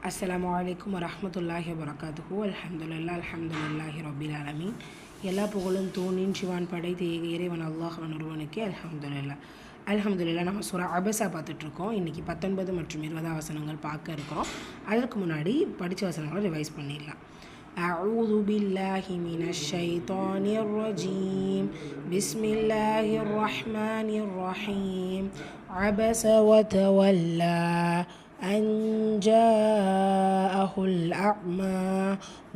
அஸ்ஸலாமு அலைக்கும் வரஹ்மத்துல்லாஹி வபரகாத்துஹு. அல்ஹம்துலில்லாஹி ரப்பில் ஆலமீன். எல்லா புகழும் தூணின் சிவான் படைத்த இறைவன் அல்லாஹ் ஒருவனுக்கே அல்ஹம்துலில்லாஹ். நம்ம சூரா அபஸா பார்த்துட்ருக்கோம். இன்றைக்கி 19 மற்றும் 20 வசனங்கள் பார்க்க இருக்கிறோம். அதற்கு முன்னாடி படித்த வசனங்களை ரிவைஸ் பண்ணிடலாம். أعوذ بالله من الشيطان الرجيم بسم الله الرحمن الرحيم عبس وتولى أن جاءه الأعمى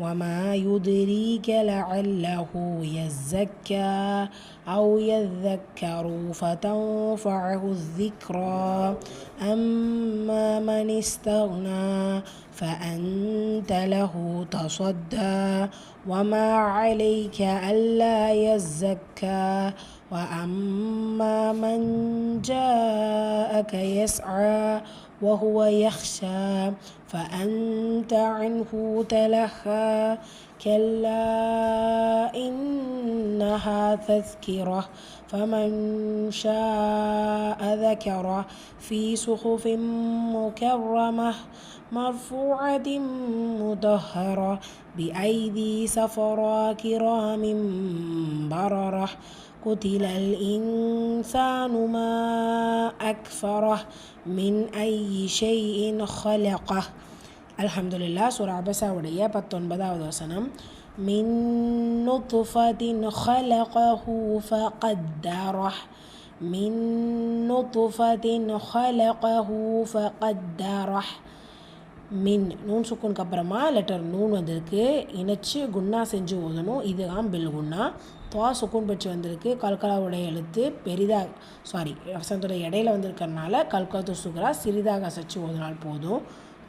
وما يدريك لعله يزكى أو يذكر فتنفعه الذكرى أما من استغنى فأنت له تصدى وما عليك ألا يزكى وأما من جاءك يسعى وهو يخشى فأنت عنه تلهى كلا إنها تذكرة فمن شاء ذكره في صحف مكرمة مرفوعة مطهرة بأيدي سفرة كرام بررة قتل الإنسان ما أكفره من أي شيء خلقه. அல்ஹம்துலில்லாஹ். சூரா அபஸாவுடைய 19வது வசனம். மின் நுத்ஃபத்தின் ஹலகஹு ஃபகத்தரஹ். மின் நுத்ஃபத்தின் ஹலகஹு ஃபகத்தரஹ். மின் நூன் சுக்குனுக்கு அப்புறமா லெட்டர் நூன் வந்திருக்கு, இணைச்சி குன்னா செஞ்சு ஓதணும். இதுதான் பில் குன்னா. துவா சுக்குன் பெற்று வந்திருக்கு. கல்கலாவுடைய எழுத்து வசனத்துடைய இடையில வந்திருக்கிறதுனால கல்கத்து சுக்ரா சிறிதாக அசைச்சு ஓதினால் போதும்.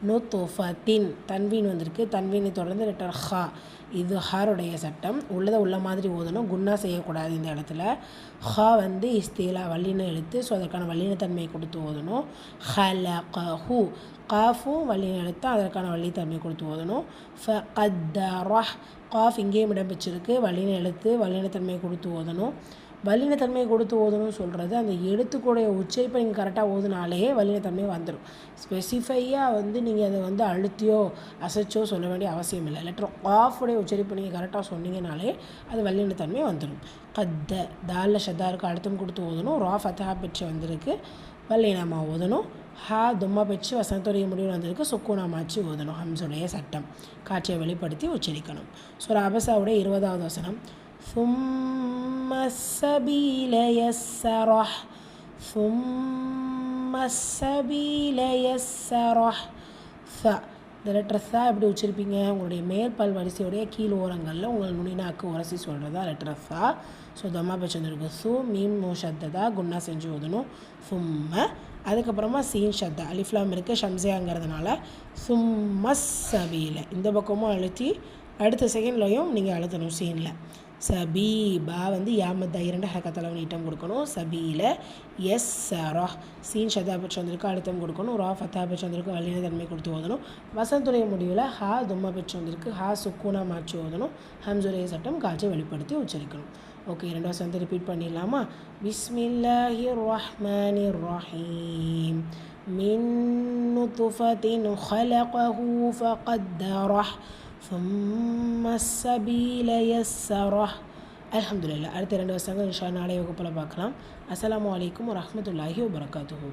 நுத்ஃபத்தின் தன்வீன் வந்திருக்கு, தன்வீனை தொடர்ந்து லெட்டர் ஹா. இது ஹாருடைய சட்டம். உள்ளதை உள்ள மாதிரி ஓதணும், குன்னா செய்யக்கூடாது. இந்த இடத்துல ஹா இஸ்தீலா வல்லின எழுத்து. ஸோ அதற்கான வல்லினத்தன்மையை கொடுத்து ஓதணும். ஹலகஹு காஃபும் வல்லின எழுத்து, அதற்கான வள்ளித்தன்மை கொடுத்து ஓதணும். ஃபகத்தரஹ் காஃப் இங்கேயும் இடம் பெற்றிருக்கு, வல்லின எழுத்து, வல்லினத்தன்மையை கொடுத்து ஓதணும். வல்லினத்தன்மையை கொடுத்து ஓதணும்னு சொல்கிறது அந்த எழுத்துக்கூடைய உச்சரிப்பை நீங்கள் கரெக்டாக ஓதுனாலே வல்லினத்தன்மை வந்துடும். ஸ்பெசிஃபையாக நீங்கள் அதை அழுத்தியோ அசைச்சோ சொல்ல வேண்டிய அவசியம் இல்லை. லெட்டர் ஆஃபுடைய உச்சரிப்பை நீங்கள் கரெக்டாக சொன்னீங்கனாலே அது வல்லினத்தன்மை வந்துடும். கத்த தாலில் ஷத்தாருக்கு அழுத்தம் கொடுத்து ஓதணும். ரா ஃபத்தஹா பெற்று வந்திருக்கு, வல்லினமாக ஓதணும். ஹா தும்மா பெற்று வசனத்துடைய முடிவில் வந்திருக்கு, சுக்கூனா மாற்றி ஓதணும். ஹம்ஸுடைய சட்டம் காட்சியை வெளிப்படுத்தி உச்சரிக்கணும். சூரா அபஸாவுடைய 20வது வசனம். ثم السبيل يسره ثم السبيل يسره. இந்த லெட்டர் எப்படி உச்சரிப்பீங்க? உங்களுடைய மேல் பல் வரிசையுடைய கீழ் ஓரங்களில் உங்கள் நுனிநாக்கு உரசி சொல்கிறதா லெட்டர் ஃபா. ஸோ தம்மா பச்சு வந்துருக்கு. சு மீம் முஷத்ததா குன்னா செஞ்சு ஓதணும். சும்ம அதுக்கப்புறமா சீன் ஷத்தா அலிஃப்லாம் இருக்குது ஷம்சியாங்கிறதுனால சும்மஸ் சபீல இந்த பக்கமும் அழுத்தி அடுத்த செகண்ட்லையும் நீங்கள் அழுத்தணும் சீனில். சபீபா யாமத்தா 2 ஹரக்கத்தில் நீட்டம் கொடுக்கணும். சபீல எஸ் ரா சீன் ஷதா பற்றி வந்திருக்கு, அழுத்தம் கொடுக்கணும். ரா ஃபத்தா பற்றி வந்திருக்கு, வல்லின தன்மை கொடுத்து ஓதணும். வசனத்துடைய முடிவில் ஹா தும்மா பெற்று வந்திருக்கு, ஹா சுக்கூனா மாற்றி ஓதணும். ஹம்ஸுடைய சட்டம் காட்சி வெளிப்படுத்தி உச்சரிக்கணும். ஓகே, 2 வசனத்தை ரிப்பீட் பண்ணிடலாமா? பிஸ்மில்லாஹிர் ரஹ்மானிர் ரஹீம். மின் நுத்ஃபத்தின் ஹலகஹு ஃபகத்தரஹ் ثم السبيل يسره. அல்ஹம்துலில்லாஹ். அடுத்த 2 வசனங்கள் இன்ஷா அல்லாஹ் நாளைய வகுப்பில் பார்க்கலாம். அஸ்ஸலாமு அலைக்கும் வரஹ்மத்துல்லாஹி வபரகாத்துஹு.